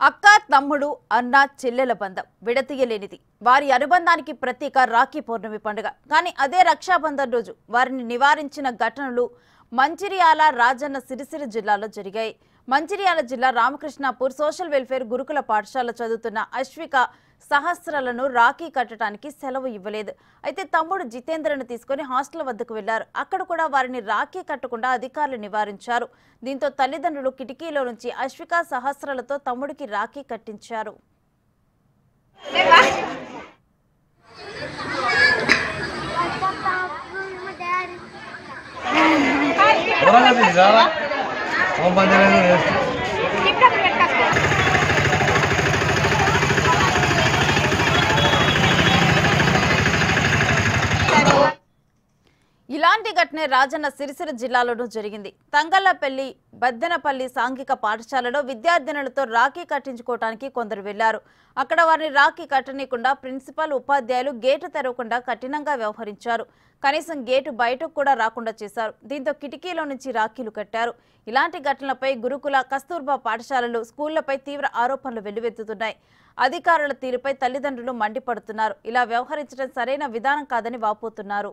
అక్క తమ్ముడు అన్న చెల్లెల బంధం విడతీయలేనిది. వారి అనుబంధానికి ప్రతీక రాఖీ పౌర్ణమి పండుగ. కానీ అదే రక్షాబంధన్ రోజు వారిని నివారించిన ఘటనలు మంచిర్యాల రాజన్న సిరిసిల్ల జిల్లాలో జరిగాయి. మంచిర్యాల జిల్లా రామకృష్ణాపూర్ సోషల్ వెల్ఫేర్ గురుకుల పాఠశాల చదువుతున్న అశ్విక సహస్రాలను రాఖీ కట్టడానికి సెలవు ఇవ్వలేదు. అయితే తమ్ముడు జితేంద్రను తీసుకుని హాస్టల్ వద్దకు వెళ్లారు. అక్కడ కూడా వారిని రాఖీ కట్టకుండా అధికారులు నివారించారు. దీంతో తల్లిదండ్రులు కిటికీలో నుంచి అశ్విక సహస్రాలతో తమ్ముడికి రాఖీ కట్టించారు. ఇలాంటి ఘటన రాజన్న సిరిసిల్ల జిల్లాలోనూ జరిగింది. తంగళ్లపల్లి బద్దెనపల్లి సాంఘిక పాఠశాలలో విద్యార్థినులతో రాఖీ కట్టించుకోవడానికి కొందరు వెళ్లారు. అక్కడ వారిని రాఖీ కట్టనీయకుండా ప్రిన్సిపల్ ఉపాధ్యాయులు గేటు తెరవకుండా కఠినంగా వ్యవహరించారు. కనీసం గేటు బయటకు కూడా రాకుండా చేశారు. దీంతో కిటికీలో నుంచి రాఖీలు కట్టారు. ఇలాంటి ఘటనలపై గురుకుల కస్తూర్బా పాఠశాలలు స్కూళ్లపై తీవ్ర ఆరోపణలు వెల్లువెత్తుతున్నాయి. అధికారుల తీరుపై తల్లిదండ్రులు మండిపడుతున్నారు. ఇలా వ్యవహరించడం సరైన విధానం కాదని వాపోతున్నారు.